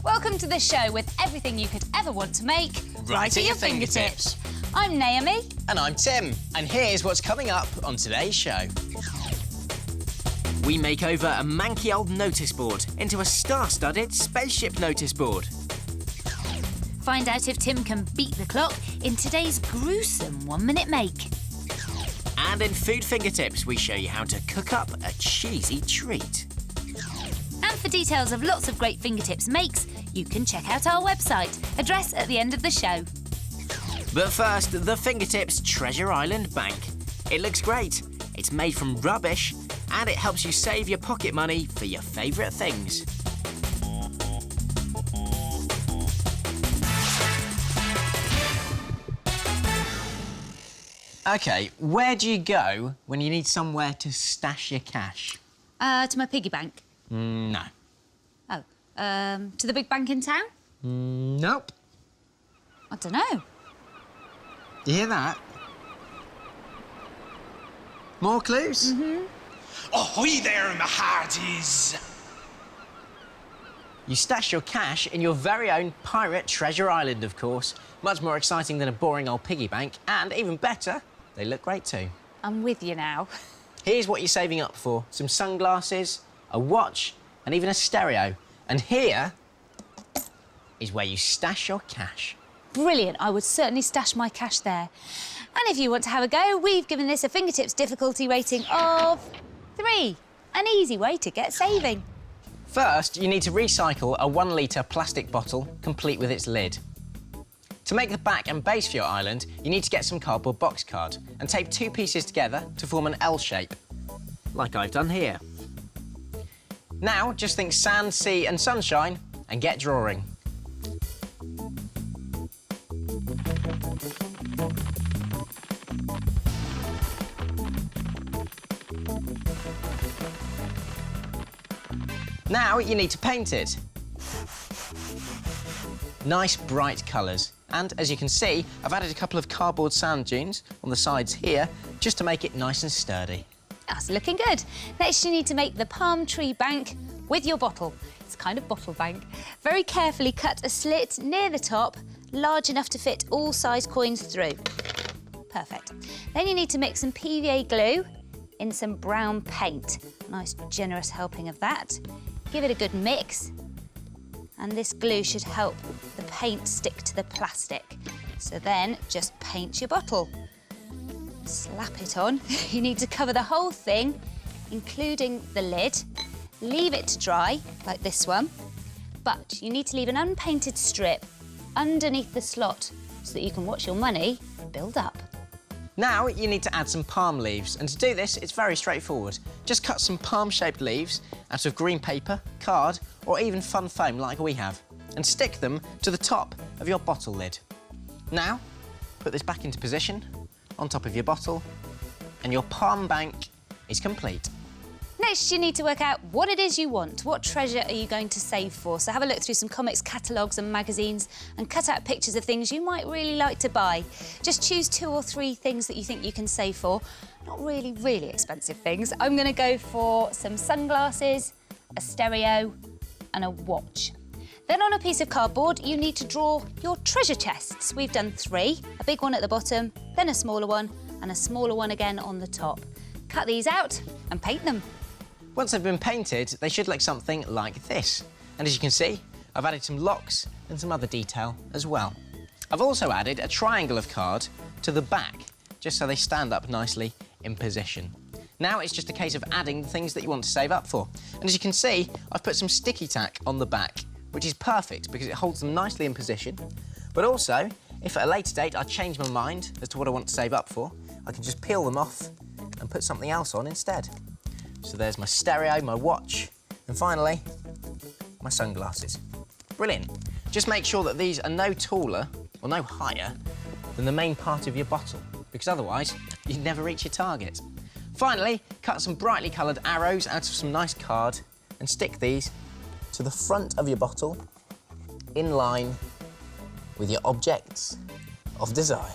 Welcome to the show with everything you could ever want to make Right at your fingertips. I'm Naomi. And I'm Tim. And here's what's coming up on today's show. We make over a manky old notice board into a star-studded spaceship notice board. Find out if Tim can beat the clock in today's gruesome 1-minute make. And in Food Fingertips, we show you how to cook up a cheesy treat. And for details of lots of great fingertips makes, you can check out our website, address at the end of the show. But first, the Fingertips Treasure Island Bank. It looks great. It's made from rubbish, and it helps you save your pocket money for your favourite things. OK, where do you go when you need somewhere to stash your cash? To my piggy bank. No. Oh, to the big bank in town? Nope. I don't know. You hear that? More clues? Ahoy there, my hearties! You stash your cash in your very own pirate treasure island, of course. Much more exciting than a boring old piggy bank, and even better, they look great too. I'm with you now. Here's what you're saving up for. Some sunglasses, a watch, and even a stereo. And here is where you stash your cash. Brilliant. I would certainly stash my cash there. And if you want to have a go, we've given this a fingertips difficulty rating of 3. An easy way to get saving. First, you need to recycle a 1-litre plastic bottle, complete with its lid. To make the back and base for your island, you need to get some cardboard box card and tape 2 pieces together to form an L shape, like I've done here. Now, just think sand, sea and sunshine and get drawing. Now you need to paint it. Nice bright colours. And as you can see, I've added a couple of cardboard sand dunes on the sides here just to make it nice and sturdy. That's looking good. Next, you need to make the palm tree bank with your bottle. It's kind of bottle bank. Very carefully cut a slit near the top, large enough to fit all size coins through. Perfect. Then you need to mix some PVA glue in some brown paint. Nice generous helping of that. Give it a good mix. And this glue should help the paint stick to the plastic. So then just paint your bottle. Slap it on. You need to cover the whole thing, including the lid. Leave it to dry, like this one. But you need to leave an unpainted strip underneath the slot so that you can watch your money build up. Now you need to add some palm leaves, and to do this, it's very straightforward. Just cut some palm-shaped leaves out of green paper, card, or even fun foam like we have, and stick them to the top of your bottle lid. Now, put this back into position on top of your bottle, and your palm bank is complete. Next, you need to work out what it is you want. What treasure are you going to save for? So have a look through some comics catalogues and magazines and cut out pictures of things you might really like to buy. Just choose 2 or 3 things that you think you can save for. Not really, really expensive things. I'm going to go for some sunglasses, a stereo and a watch. Then on a piece of cardboard, you need to draw your treasure chests. We've done 3, a big one at the bottom, then a smaller one and a smaller one again on the top. Cut these out and paint them. Once they've been painted, they should look something like this. And as you can see, I've added some locks and some other detail as well. I've also added a triangle of card to the back, just so they stand up nicely in position. Now it's just a case of adding the things that you want to save up for. And as you can see, I've put some sticky tack on the back, which is perfect because it holds them nicely in position. But also, if at a later date I change my mind as to what I want to save up for, I can just peel them off and put something else on instead. So there's my stereo, my watch, and finally, my sunglasses. Brilliant. Just make sure that these are no taller or no higher than the main part of your bottle, because otherwise you'd never reach your target. Finally, cut some brightly coloured arrows out of some nice card and stick these to the front of your bottle in line with your objects of desire.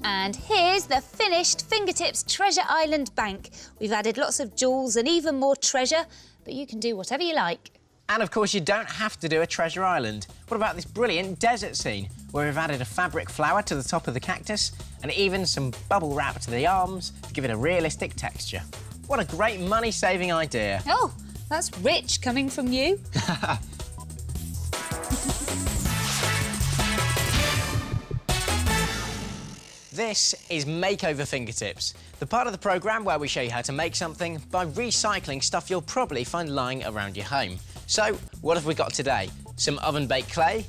And here's the finished Fingertips Treasure Island Bank. We've added lots of jewels and even more treasure, but you can do whatever you like. And of course, you don't have to do a treasure island. What about this brilliant desert scene, where we've added a fabric flower to the top of the cactus and even some bubble wrap to the arms to give it a realistic texture. What a great money-saving idea. Oh, that's rich coming from you. This is Makeover Fingertips, the part of the programme where we show you how to make something by recycling stuff you'll probably find lying around your home. So, what have we got today? Some oven-baked clay,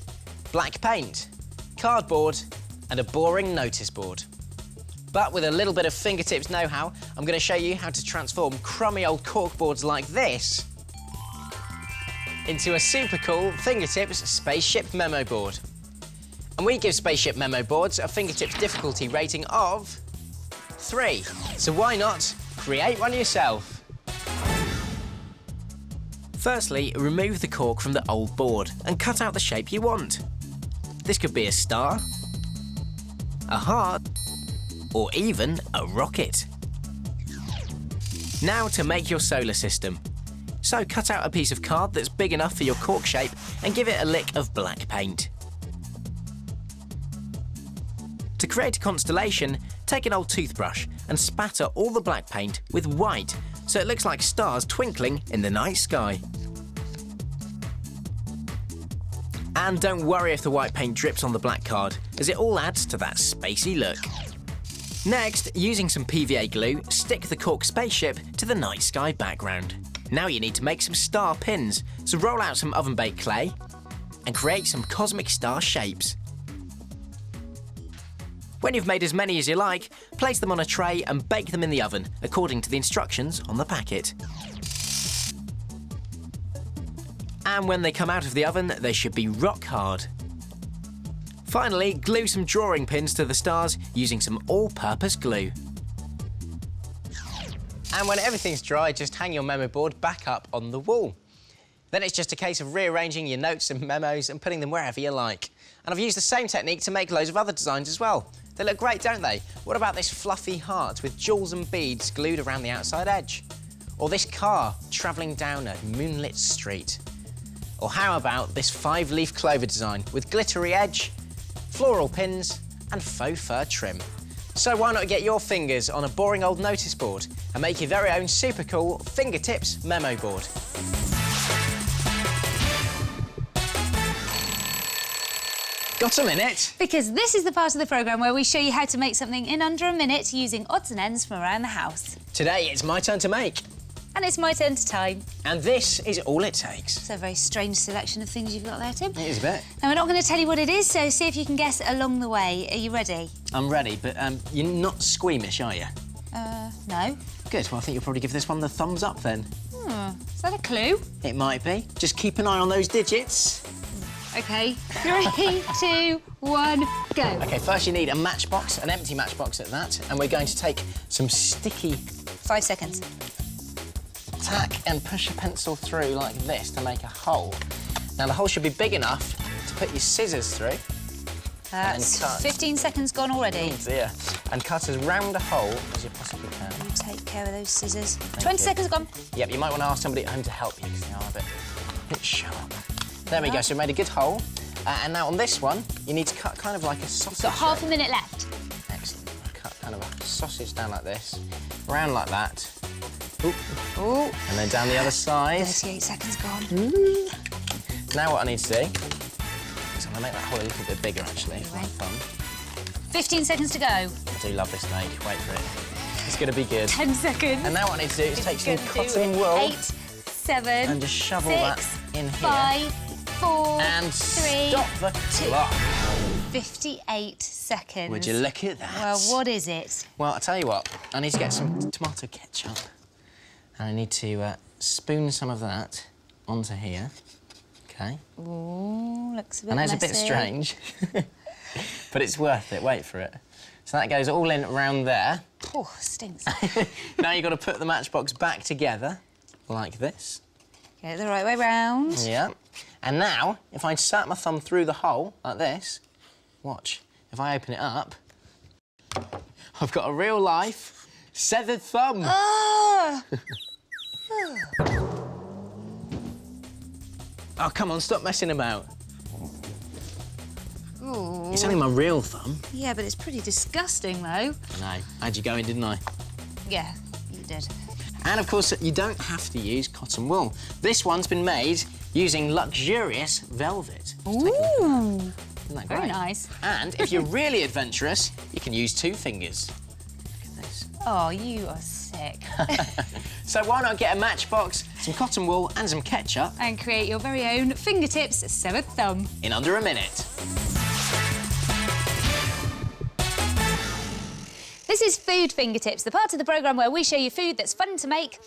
black paint, cardboard, and a boring notice board. But with a little bit of fingertips know-how, I'm going to show you how to transform crummy old corkboards like this into a super cool Fingertips Spaceship memo board. And we give Spaceship memo boards a fingertips difficulty rating of 3. So why not create one yourself? Firstly, remove the cork from the old board and cut out the shape you want. This could be a star, a heart, or even a rocket. Now to make your solar system. So cut out a piece of card that's big enough for your cork shape and give it a lick of black paint. To create a constellation, take an old toothbrush and spatter all the black paint with white so it looks like stars twinkling in the night sky. And don't worry if the white paint drips on the black card, as it all adds to that spacey look. Next, using some PVA glue, stick the cork spaceship to the night sky background. Now you need to make some star pins, so roll out some oven-baked clay and create some cosmic star shapes. When you've made as many as you like, place them on a tray and bake them in the oven, according to the instructions on the packet. And when they come out of the oven, they should be rock hard. Finally, glue some drawing pins to the stars using some all-purpose glue. And when everything's dry, just hang your memo board back up on the wall. Then it's just a case of rearranging your notes and memos and putting them wherever you like. And I've used the same technique to make loads of other designs as well. They look great, don't they? What about this fluffy heart with jewels and beads glued around the outside edge? Or this car travelling down a moonlit street? Or how about this 5-leaf clover design with glittery edge, floral pins and faux fur trim? So why not get your fingers on a boring old notice board and make your very own super cool Fingertips memo board? Got a minute? Because this is the part of the programme where we show you how to make something in under a minute using odds and ends from around the house. Today it's my turn to make. And it's my turn to time. And this is all it takes. It's a very strange selection of things you've got there, Tim. It is a bit. Now, we're not going to tell you what it is, so see if you can guess along the way. Are you ready? I'm ready, but you're not squeamish, are you? No. Good, well, I think you'll probably give this one the thumbs up then. Is that a clue? It might be. Just keep an eye on those digits. OK, 3, 2, 1, go. OK, first you need a matchbox, an empty matchbox at that, and we're going to take some sticky... 5 seconds. Tack and push a pencil through like this to make a hole. Now, the hole should be big enough to put your scissors through. That's and cut. 15 seconds gone already. Oh dear. And cut as round a hole as you possibly can. You take care of those scissors. 20 seconds gone. Yep, you might want to ask somebody at home to help you because they are a bit sharp. There we go, so we made a good hole. And now on this one, you need to cut kind of like a sausage. Got half a minute left. Excellent. Cut kind of a sausage down like this, round like that. Ooh. Ooh. And then down the other side. 38 seconds gone. Now what I need to do is I'm going to make that hole a little bit bigger, actually, for my thumb. 15 seconds to go. I do love this make. Wait for it. It's going to be good. 10 seconds. And now what I need to do is take some cotton wool 8, 7, and just shovel 6, that in here. 5, 4, and 3, stop the clock. 58 seconds. Would you look at that? Well, what is it? Well, I'll tell you what. I need to get some tomato ketchup. And I need to spoon some of that onto here. OK. Ooh, looks a bit I know it's messy. a bit strange, but it's worth it. Wait for it. So that goes all in around there. Oh, stinks. Now you've got to put the matchbox back together, like this. Get it the right way round. Yeah. And now, if I insert my thumb through the hole, like this, watch. If I open it up, I've got a real-life severed thumb. Oh, come on, stop messing about. Ooh. It's only my real thumb. Yeah, but it's pretty disgusting, though. I know. I had you going, didn't I? Yeah, you did. And, of course, you don't have to use cotton wool. This one's been made using luxurious velvet. Ooh. Isn't that great? Very nice. And if you're really adventurous, you can use 2 fingers. Look at this. Oh, you are sick. So why not get a matchbox, some cotton wool and some ketchup And create your very own fingertips 7th thumb. in under a minute. This is Food Fingertips, the part of the programme where we show you food that's fun to make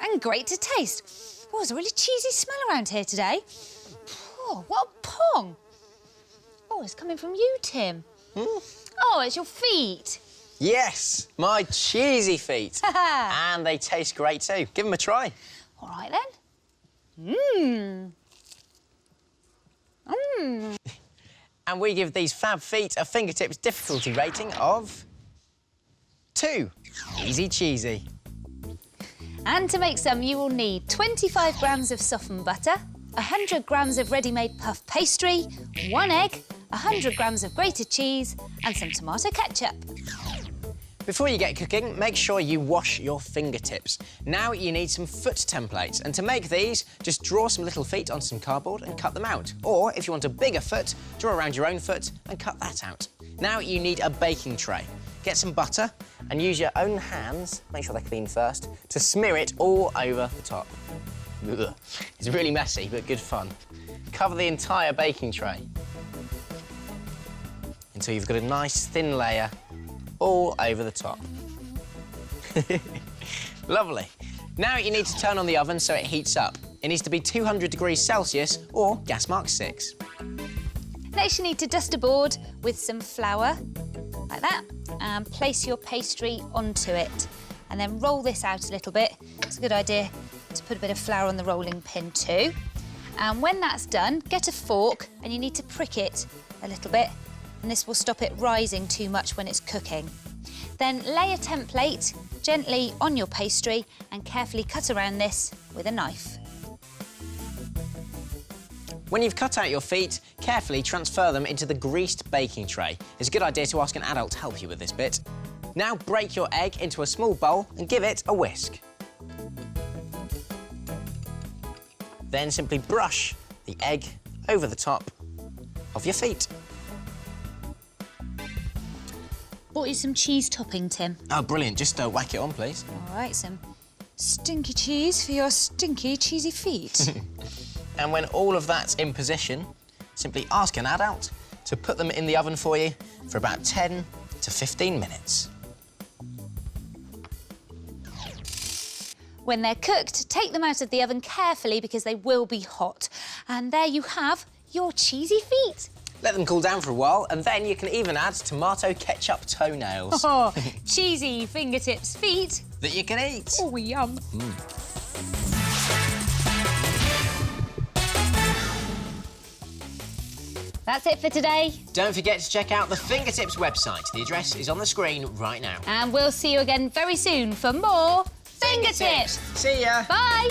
and great to taste. Oh, there's a really cheesy smell around here today. Oh, what a pong. Oh, it's coming from you, Tim. Oh, it's your feet. Yes, my cheesy feet. And they taste great too. Give them a try. All right, then. And we give these fab feet a fingertips difficulty rating of 2. Easy cheesy. And to make some, you will need 25 grams of softened butter, 100 grams of ready-made puff pastry, 1 egg, 100 grams of grated cheese and some tomato ketchup. Before you get cooking, make sure you wash your fingertips. Now you need some foot templates, and to make these, just draw some little feet on some cardboard and cut them out. Or, if you want a bigger foot, draw around your own foot and cut that out. Now you need a baking tray. Get some butter and use your own hands, make sure they're clean first, to smear it all over the top. Ugh. It's really messy, but good fun. Cover the entire baking tray until you've got a nice thin layer all over the top. Lovely. Now you need to turn on the oven so it heats up. It needs to be 200 degrees Celsius or gas mark 6. Next, you need to dust a board with some flour, like that, and place your pastry onto it. And then roll this out a little bit. It's a good idea to put a bit of flour on the rolling pin too. And when that's done, get a fork and you need to prick it a little bit, and this will stop it rising too much when it's cooking. Then lay a template gently on your pastry and carefully cut around this with a knife. When you've cut out your feet, carefully transfer them into the greased baking tray. It's a good idea to ask an adult to help you with this bit. Now break your egg into a small bowl and give it a whisk. Then simply brush the egg over the top of your feet. Bought you some cheese topping, Tim. Oh, brilliant. Just whack it on, please. All right, some stinky cheese for your stinky cheesy feet. And when all of that's in position, simply ask an adult to put them in the oven for you for about 10 to 15 minutes. When they're cooked, take them out of the oven carefully because they will be hot. And there you have your cheesy feet. Let them cool down for a while, and then you can even add tomato ketchup toenails. Oh, cheesy fingertips feet. That you can eat. Oh, yum. That's it for today. Don't forget to check out the Fingertips website. The address is on the screen right now. And we'll see you again very soon for more Fingertips. See ya. Bye.